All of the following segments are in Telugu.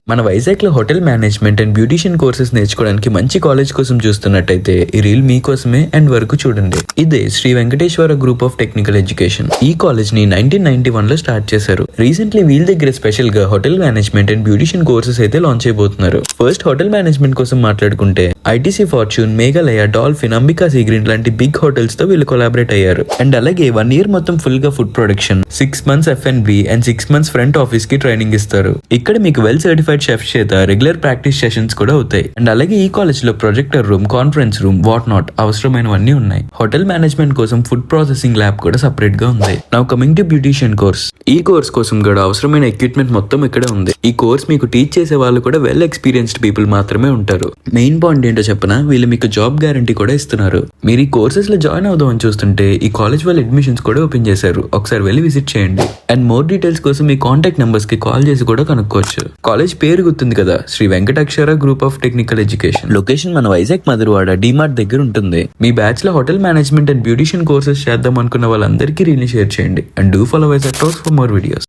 మన వైజాగ్ లో hotel management and beautician courses నేర్చుకోవడానికి మంచి కాలేజ్ కోసం చూస్తున్నట్టయితే ఈ రీల్ మీకోసమే అండ్ వరకు చూడండి. ఇదే Shri Venkateswara group of technical education. ఈ కాలేజ్ ని 1991 లో స్టార్ట్ చేశారు. రీసెంట్లీ వీళ్ళ దగ్గర స్పెషల్ గా hotel management and beautician courses అయితే లాంచ్ అయిపోతున్నారు. ఫస్ట్ హోటల్ మేనేజ్మెంట్ కోసం మాట్లాడుకుంటే ITC fortune, Meghalaya, dolphin, Ambika sea green లాంటి బిగ్ హోటల్స్ తో వీళ్ళు కొలాబరేట్ అయ్యారు. అండ్ అలాగే 1 year మొత్తం ఫుల్ గా food production, 6 months F&B and 6 months front office కి ట్రైనింగ్ ఇస్తారు. ఇక్కడ మీకు వెల్ సర్టిఫైడ్ షెఫ్ చేత రెగ్యులర్ ప్రాక్టీస్ సెషన్స్ కూడా అవుతాయి. అండ్ అలాగే ఈ కాలేజ్ లో projector room, conference room, what not అవసరమైనవన్నీ ఉన్నాయి. హోటల్ మేనేజ్మెంట్ కోసం ఫుడ్ ప్రాసెసింగ్ ల్యాబ్ కూడా సెపరేట్ గా ఉంది. Now coming to beautician course. ఈ కోర్స్ కోసం కూడా అవసరమైన ఎక్విప్మెంట్ మొత్తం ఇక్కడే ఉంది. ఈ కోర్స్ మీకు టీచ్ చేసే వాళ్ళు కూడా వెల్ ఎక్స్పీరియన్స్డ్ పీపుల్ మాత్రమే ఉంటారు. మెయిన్ పాయింట్ ఏంటో చెప్పనా, వీళ్ళు మీకు జాబ్ గ్యారంటీ కూడా ఇస్తున్నారు. మీరు ఈ కోర్సెస్ లో జాయిన్ అవుదామని చూస్తుంటే ఈ కాలేజ్ వాళ్ళు అడ్మిషన్స్ కూడా ఓపెన్ చేశారు. ఒకసారి వెళ్ళి విజిట్ చేయండి. అండ్ మోర్ డీటెయిల్స్ కోసం మీ కాంటాక్ట్ నెంబర్స్ కి కాల్ చేసి కూడా కనుక్కోవచ్చు. కాలేజ్ పేరు గుర్తుంది కదా, Shri Venkatakshara group of technical education. Location మన వైజాగ్ మధురవాడ డిమార్ట్ దగ్గర ఉంటుంది. మీ బ్యాచ్ లో hotel management and beautician courses చేద్దాం అనుకున్న వాళ్ళందరికీ రీల్ని షేర్ చేయండి. And do follow Vizag talks for more videos.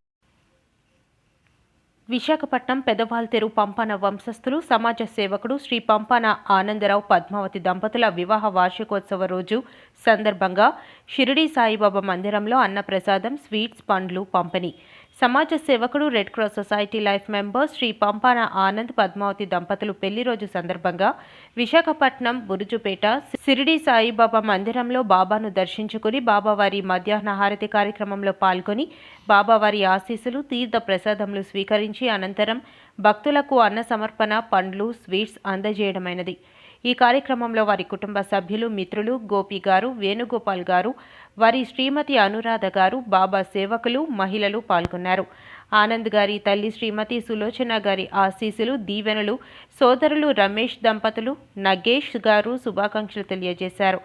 Visakhapatnam Pedawaltair Pampana వంశస్థులు సమాజ సేవకుడు శ్రీ పంపన ఆనందరావు పద్మావతి దంపతుల వివాహ వార్షికోత్సవ రోజు సందర్భంగా షిరిడి సాయిబాబా మందిరంలో అన్నప్రసాదం, స్వీట్స్, పండ్లు పంపిణీ. సమాజ సేవకుడు, red cross society life member Shri Pampana Anand Padmavathi దంపతులు పెళ్లి రోజు సందర్భంగా విశాఖపట్నం బురుజుపేట షిరిడి సాయిబాబా మందిరంలో బాబాను దర్శించుకుని బాబావారి మధ్యాహ్న హారతి కార్యక్రమంలో పాల్గొని బాబావారి ఆశీస్సులు, తీర్థ ప్రసాదములు స్వీకరించి అనంతరం భక్తులకు అన్న సమర్పణ, పండ్లు, స్వీట్స్ అందజేయడమైనది. ఈ కార్యక్రమంలో వారి కుటుంబ సభ్యులు, మిత్రులు, గోపి గారు, వేణుగోపాల్ గారు, వారి శ్రీమతి అనురాధ గారు, బాబా సేవకులు, మహిళలు పాల్గొన్నారు. ఆనంద్ గారి తల్లి శ్రీమతి సులోచన గారి ఆశీస్సులు, దీవెనలు సోదరులు రమేష్ దంపతులు, నగేష్ గారు శుభాకాంక్షలు తెలియజేశారు.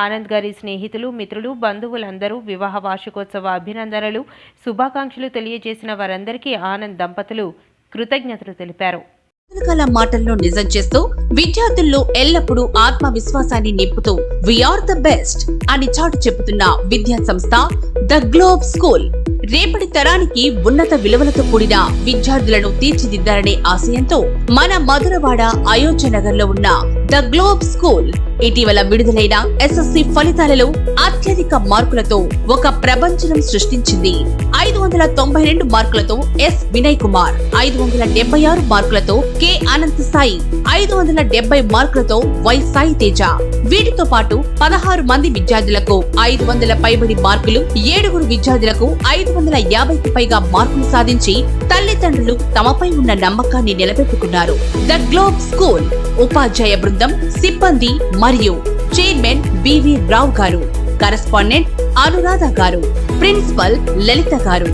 ఆనంద్ గారి స్నేహితులు, మిత్రులు, బంధువులందరూ వివాహ వార్షికోత్సవ అభినందనలు, శుభాకాంక్షలు తెలియజేసిన వారందరికీ ఆనంద్ దంపతులు కృతజ్ఞతలు తెలిపారు. రకరకాల మాటలను నిజం చేస్తూ విద్యార్థుల్లో ఎల్లప్పుడూ ఆత్మవిశ్వాసాన్ని నింపుతూ వీఆర్ ద బెస్ట్ అని చాటు చెబుతున్న విద్యా సంస్థ ద గ్లోబ్ స్కూల్. రేపటి తరానికి ఉన్నత విలువలతో కూడిన విద్యార్థులను తీర్చిదిద్దాలనే ఆశయంతో మన మధురవాడ అయోధ్య నగర్ లో ఉన్న ద గ్లోబ్ స్కూల్ ఇటీవల విడుదలైన ఎస్ఎస్సి ఫలితాలలో అత్యధిక మార్కులతో ఒక ప్రపంచం సృష్టించింది. 592 మార్కులతో ఎస్ వినయ్ కుమార్, 576 మార్కులతో కె అనంత్ సాయి, 570 మార్కులతో వై సాయి తేజ. వీటితో పాటు 16 మంది విద్యార్థులకు 500 పైబడి మార్కులు, 7 విద్యార్థులకు 550కి పైగా మార్కులు సాధించి తల్లిదండ్రులు తమపై ఉన్న నమ్మకాన్ని నిలబెట్టుకున్నారు. ద గ్లోబ్ స్కూల్ ఉపాధ్యాయ బృందం, సిబ్బంది మరియు చైర్మన్ బివి రావు గారు, కరెస్పాండెంట్ అనురాధ గారు, ప్రిన్సిపల్ లలిత గారు.